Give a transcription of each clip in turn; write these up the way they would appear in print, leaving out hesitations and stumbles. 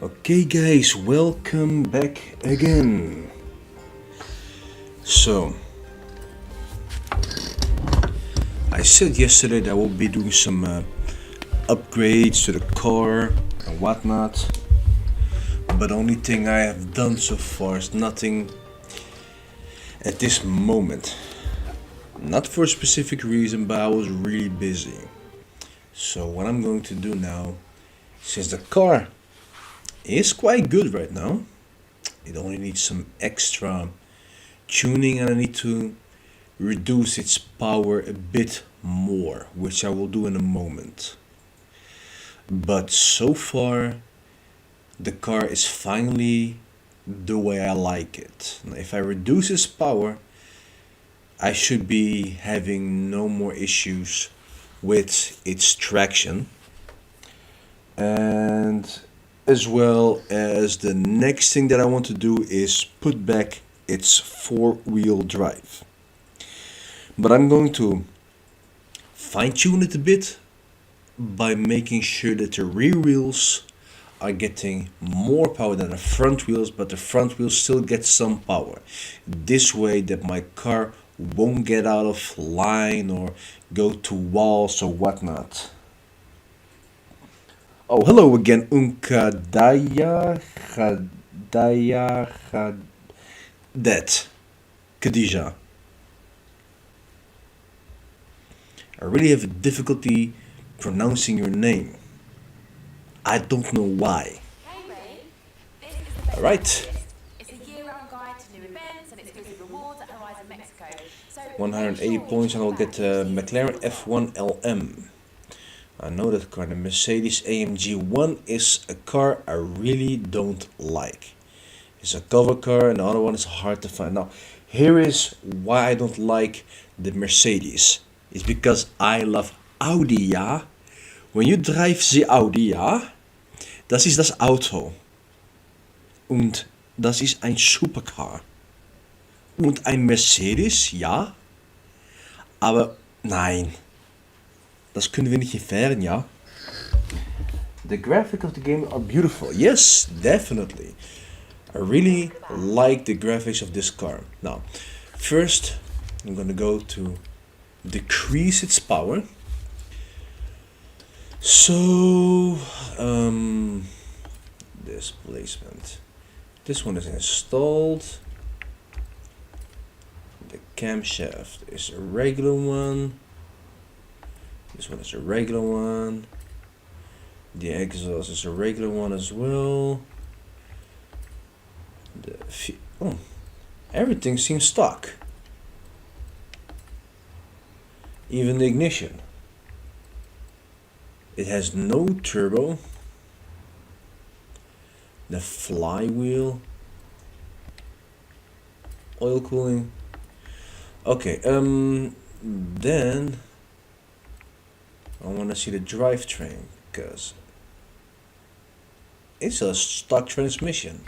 Okay guys, welcome back again. So, I said yesterday that I will be doing some upgrades to the car and whatnot. But the only thing I have done so far is nothing at this moment. Not for a specific reason, but I was really busy. So what I'm going to do now, since the car is quite good right now, it only needs some extra tuning and I need to reduce its power a bit more, which I will do in a moment. But so far, the car is finally the way I like it. Now, if I reduce its power, I should be having no more issues with its traction. And as well as the next thing that I want to do is put back its four-wheel drive. But I'm going to fine-tune it a bit by making sure that the rear wheels are getting more power than the front wheels, but the front wheels still get some power. This way that my car won't get out of line or go to walls or whatnot. Oh, hello again, that Khadija. I really have a difficulty pronouncing your name. I don't know why. Hey Ray, this is the Best Alright. List. It's a year-round guide to new events and exclusive rewards at Horizon Mexico. So 180 points and I'll get a McLaren F1 LM. I know that car. The Mercedes AMG 1 is a car I really don't like. It's a cover car and the other one is hard to find. Now, here is why I don't like the Mercedes. It's because I love Audi, ja. When you drive the Audi, ja, das ist das Auto. Und das ist ein Supercar. Und ein Mercedes, ja. Aber nein. Das können wir nicht entfernen, ja. The graphics of the game are beautiful. Yes, definitely. I really like the graphics of this car. Now, first, I'm gonna go to decrease its power. So, displacement. This one is installed. The camshaft is a regular one. This one is a regular one. The exhaust is a regular one as well. Everything seems stock. Even the ignition. It has no turbo. The flywheel. Oil cooling. Okay, then I want to see the drivetrain because it's a stock transmission.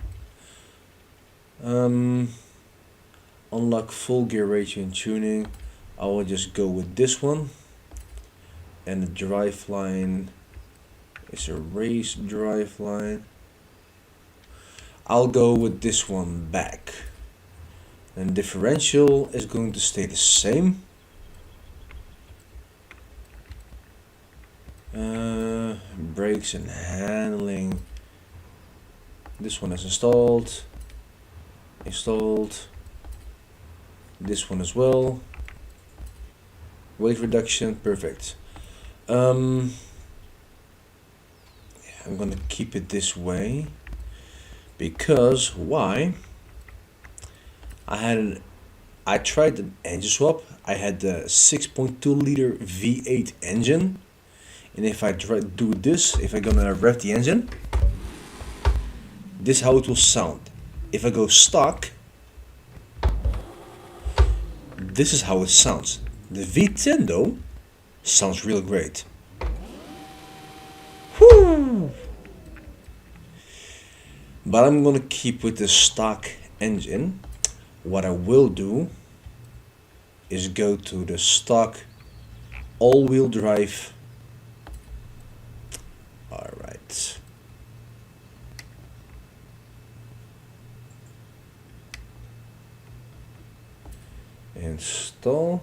Unlock full gear ratio and tuning. I will just go with this one. And the drive line is a race drive line. I'll go with this one back. And differential is going to stay the same. Brakes and handling. This one is installed. This one as well. Weight reduction, perfect. I'm gonna keep it this way because why? I tried the engine swap. I had the 6.2 liter V8 engine. And if I do this, if I'm gonna rev the engine, this is how it will sound. If I go stock, this is how it sounds. The V10 though, sounds real great. Whoo! But I'm gonna keep with the stock engine. What I will do is go to the stock all-wheel drive. Alright. install.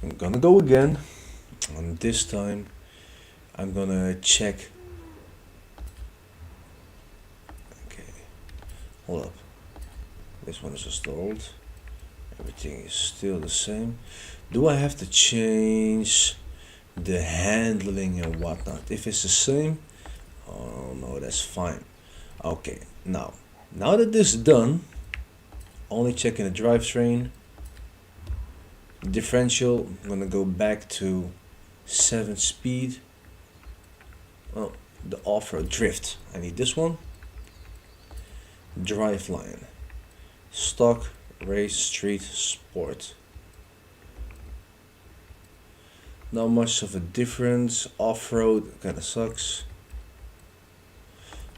I'm gonna go again, and this time I'm gonna check. Okay, hold up. This one is installed. Everything is still the same. Do I have to change the handling and whatnot? If it's the same, oh no, that's fine. Okay, now that this is done, only checking the drivetrain. Differential, I'm gonna go back to 7 speed. Oh, the off-road drift. I need this one. Driveline. Stock, race, street, sport. Not much of a difference. Off-road kinda sucks.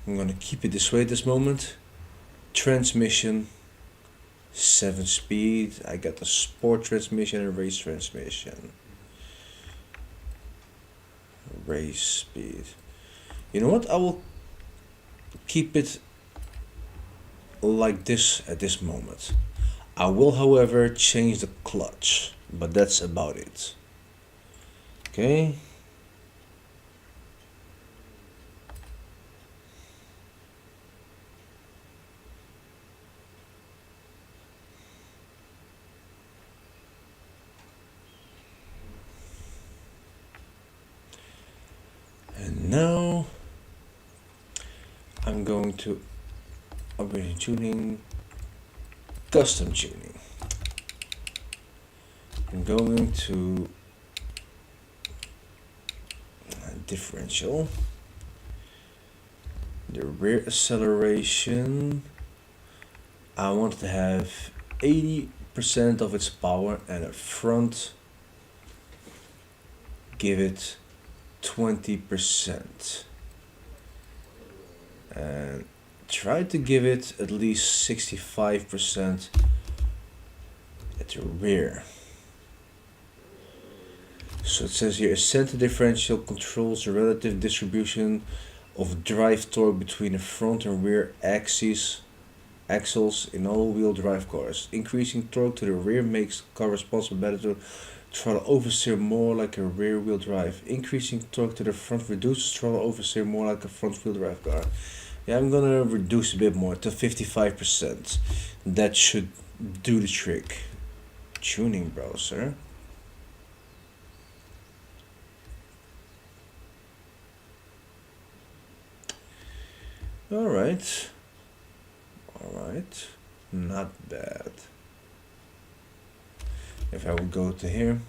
I'm gonna keep it this way at this moment. Transmission. 7 speed. I got the sport transmission and race transmission. Race speed. You know what? I will keep it like this at this moment. I will, however, change the clutch, but that's about it. Okay. And now I'm going to upgrade tuning, custom tuning. I'm going to differential, the rear acceleration. I want to have 80% of its power, and at front give it 20%, and try to give it at least 65% at the rear. So it says here, a center differential controls the relative distribution of drive torque between the front and rear axles in all-wheel drive cars. Increasing torque to the rear makes the car responsible better to throttle oversteer more like a rear-wheel drive. Increasing torque to the front reduces throttle oversteer more like a front-wheel drive car. Yeah, I'm gonna reduce a bit more to 55%. That should do the trick. Tuning browser. Alright, not bad. If I would go to here,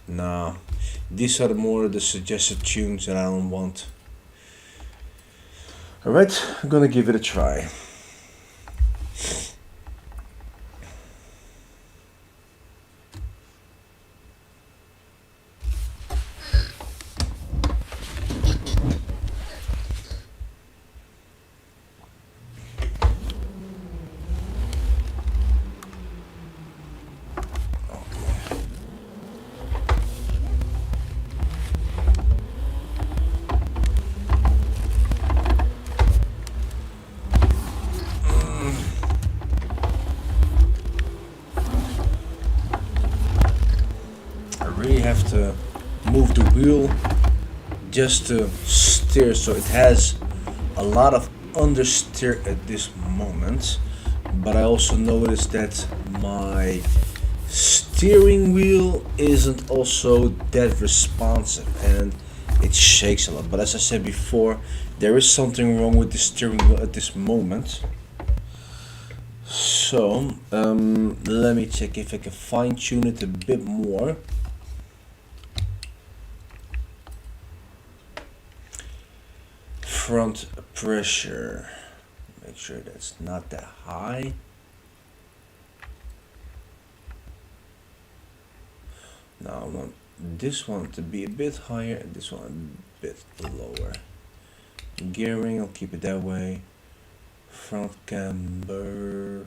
nah, these are more the suggested tunes that I don't want. Alright, I'm gonna give it a try. Have to move the wheel just to steer, so it has a lot of understeer at this moment, but I also noticed that my steering wheel isn't also that responsive and it shakes a lot. But as I said before, there is something wrong with the steering wheel at this moment. So let me check if I can fine tune it a bit more. Front pressure, make sure that's not that high. Now I want this one to be a bit higher and this one a bit lower. Gearing, I'll keep it that way. Front camber.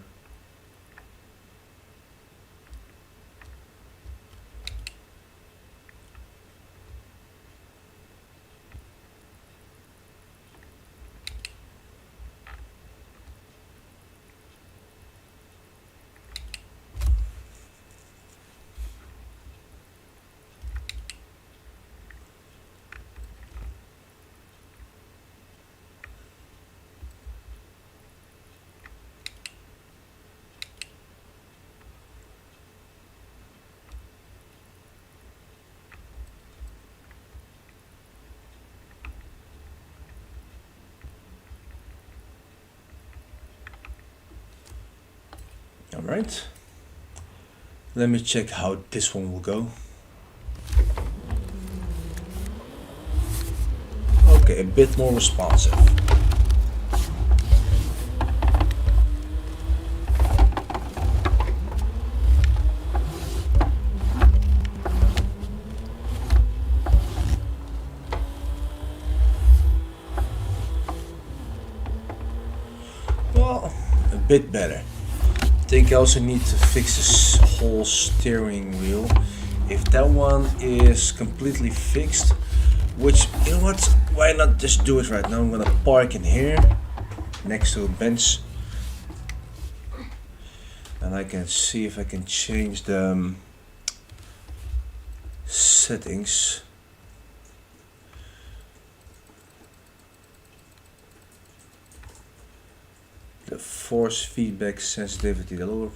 Alright. Let me check how this one will go. Okay, a bit more responsive. Well, a bit better. I think I also need to fix this whole steering wheel. If that one is completely fixed, which, you know what, why not just do it right now? I'm gonna park in here next to a bench and I can see if I can change the settings. The force feedback sensitivity, the lower.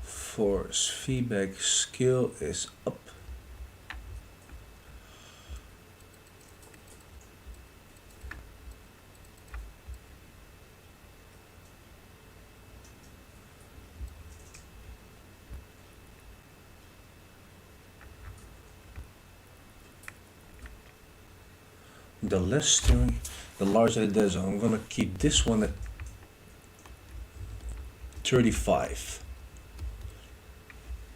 Force feedback scale is up. The less steering, the larger it is. I'm gonna keep this one at 35.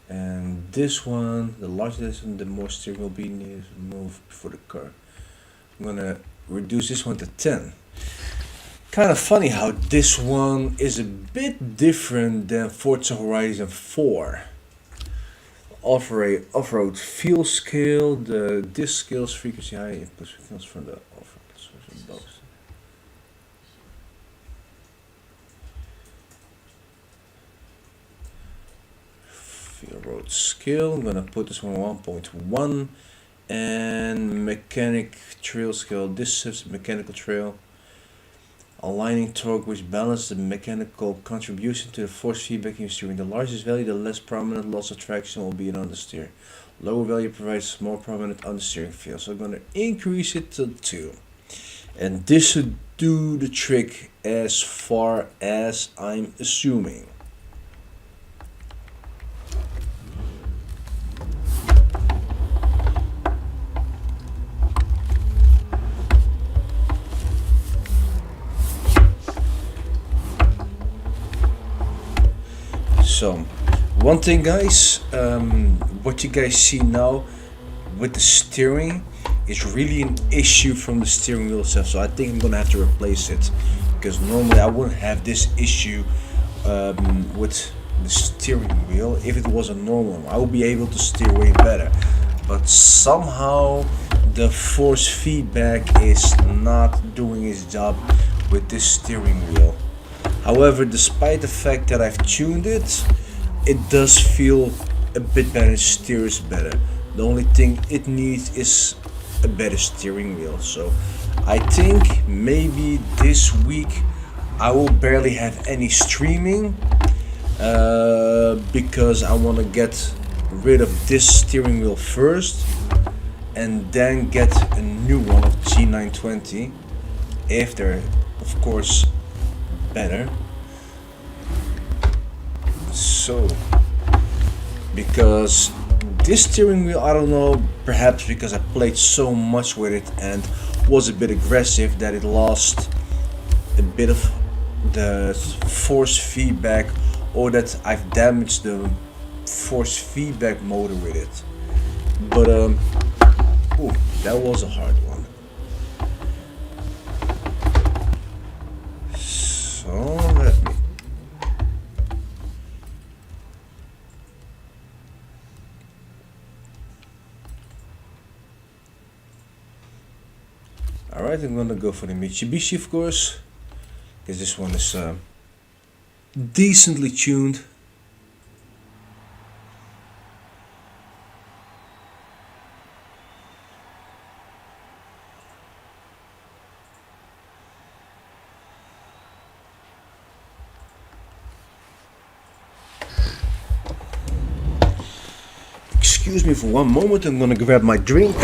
And this one, the larger it is, the more steering will be needed to move before the car. I'm gonna reduce this one to 10. Kind of funny how this one is a bit different than Forza Horizon 4. Off-road fuel scale, the disc scales frequency high input signals from the off-road source of both. Fuel road scale, I'm gonna put this one 1.1, and mechanic trail scale, this is mechanical trail. Aligning torque which balances the mechanical contribution to the force feedback in steering. The largest value, the less prominent loss of traction will be in understeer. Lower value provides more prominent understeering feel. So I'm going to increase it to 2. And this should do the trick as far as I'm assuming. So, one thing guys, what you guys see now with the steering is really an issue from the steering wheel itself. So I think I'm gonna have to replace it, because normally I wouldn't have this issue with the steering wheel. If it was a normal one, I would be able to steer way better. But somehow the force feedback is not doing its job with this steering wheel. However, despite the fact that I've tuned it, it does feel a bit better, it steers better. The only thing it needs is a better steering wheel. So I think maybe this week I will barely have any streaming because I want to get rid of this steering wheel first and then get a new one of G920 if they're of course better. So because this steering wheel, I don't know, perhaps because I played so much with it and was a bit aggressive, that it lost a bit of the force feedback, or that I've damaged the force feedback motor with it. But ooh, that was a hard one. So let me. Alright, I'm gonna go for the Mitsubishi, of course, because this one is decently tuned. Excuse me for one moment, I'm gonna grab my drink.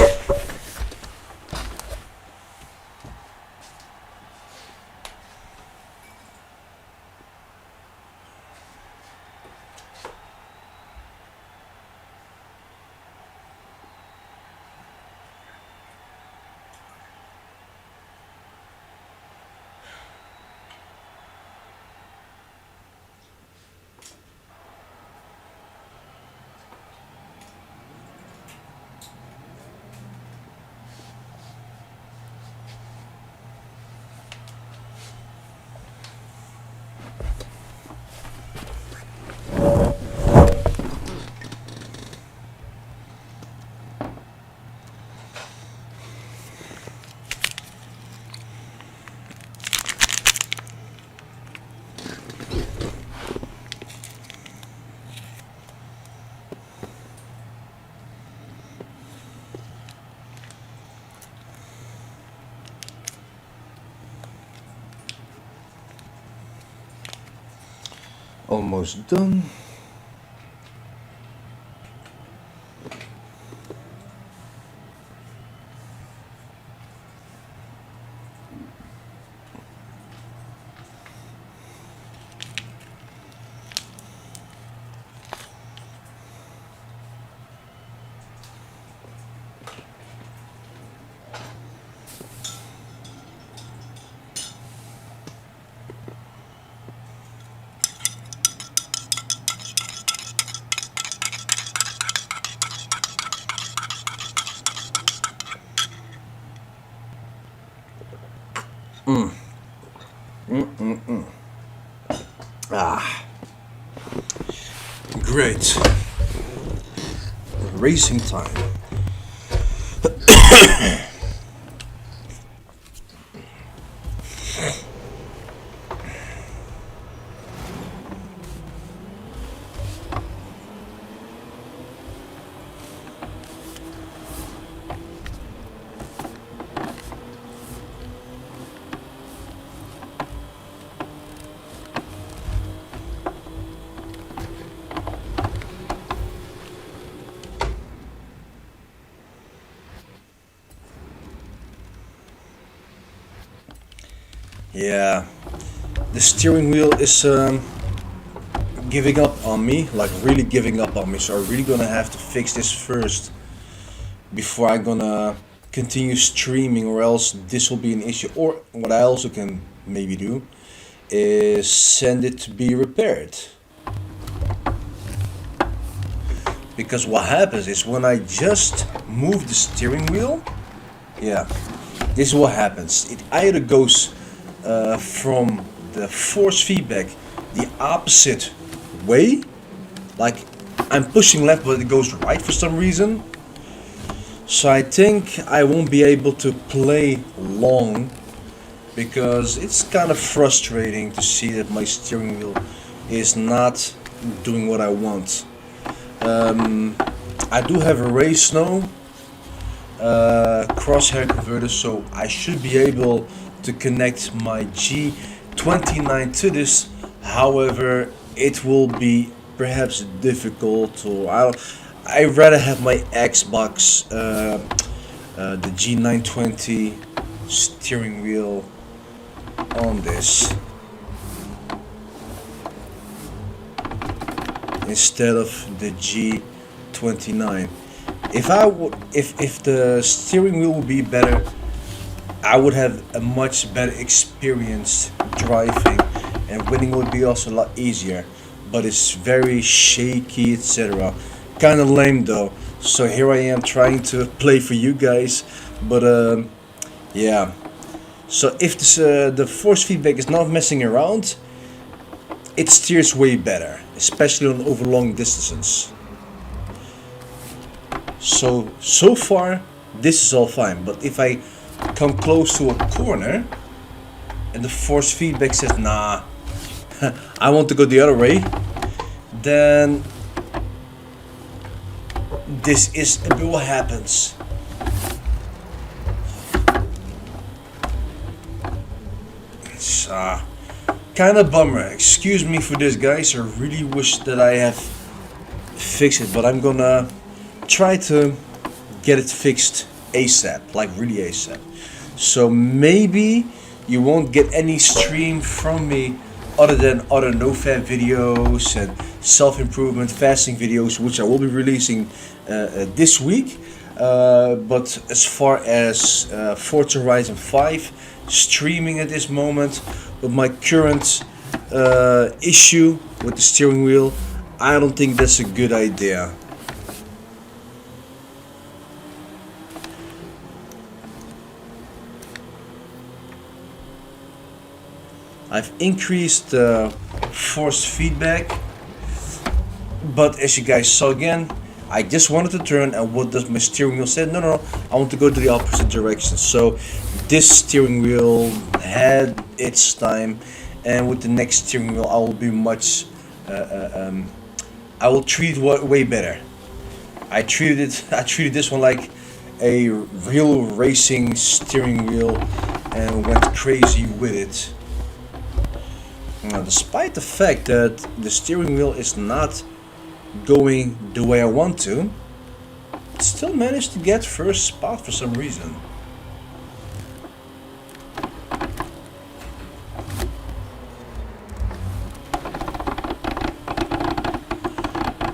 Almost done. Ah, great. Racing time. Yeah, the steering wheel is giving up on me, like really giving up on me. So I'm really gonna have to fix this first before I'm gonna continue streaming, or else this will be an issue. Or what I also can maybe do is send it to be repaired. Because what happens is when I just move the steering wheel, yeah, this is what happens. It either goes from the force feedback the opposite way, like I'm pushing left but it goes right for some reason. So I think I won't be able to play long, because it's kind of frustrating to see that my steering wheel is not doing what I want. I do have a race snow crosshair converter, so I should be able to connect my G29 to this. However, it will be perhaps difficult, or I'd rather have my Xbox, the G920 steering wheel on this instead of the G29. If the steering wheel would be better, I would have a much better experience driving, and winning would be also a lot easier. But it's very shaky, etc. Kind of lame though. So here I am trying to play for you guys, but yeah. So if this, the force feedback is not messing around, it steers way better, especially on over long distances. So far this is all fine, but if I come close to a corner and the force feedback says nah, I want to go the other way, then this is a bit what happens. It's kind of bummer. Excuse me for this, guys. I really wish that I have fixed it, but I'm gonna try to get it fixed ASAP, like really ASAP. So maybe you won't get any stream from me other than other no-fab videos and self-improvement fasting videos, which I will be releasing this week. But as far as Forza Horizon 5 streaming at this moment, with my current issue with the steering wheel, I don't think that's a good idea. I've increased the force feedback, but as you guys saw again, I just wanted to turn, and what does my steering wheel say? No, I want to go to the opposite direction. So this steering wheel had its time, and with the next steering wheel I will be much I will treat it way better. I treated this one like a real racing steering wheel and went crazy with it. Now, despite the fact that the steering wheel is not going the way I want to, it still managed to get first spot for some reason.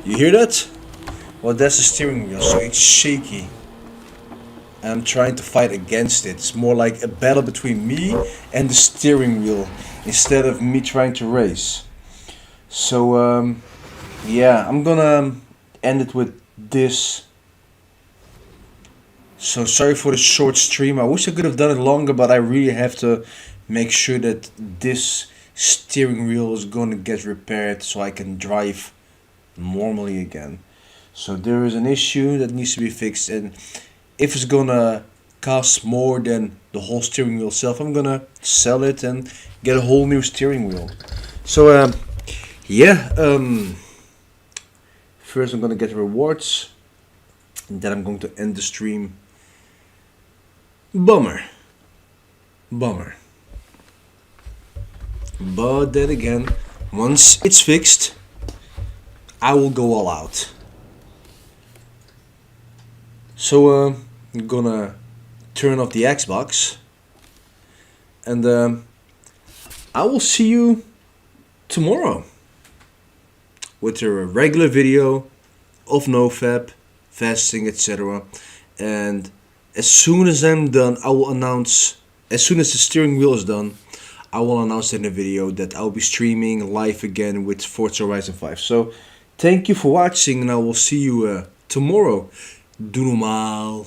You hear that? Well, that's the steering wheel, so it's shaky. I'm trying to fight against it. It's more like a battle between me and the steering wheel instead of me trying to race. So yeah, I'm gonna end it with this. So sorry for the short stream. I wish I could have done it longer, but I really have to make sure that this steering wheel is gonna get repaired so I can drive normally again. So there is an issue that needs to be fixed, and if it's gonna cost more than the whole steering wheel itself, I'm gonna sell it and get a whole new steering wheel. So yeah, first I'm gonna get the rewards, and then I'm going to end the stream. Bummer. But then again, once it's fixed, I will go all out. So I'm gonna turn off the Xbox, and I will see you tomorrow with a regular video of NoFap, fasting, etc. And as soon as I'm done, I will announce, as soon as the steering wheel is done, I will announce in a video that I'll be streaming live again with Forza Horizon 5. So thank you for watching, and I will see you tomorrow. Doe normaal.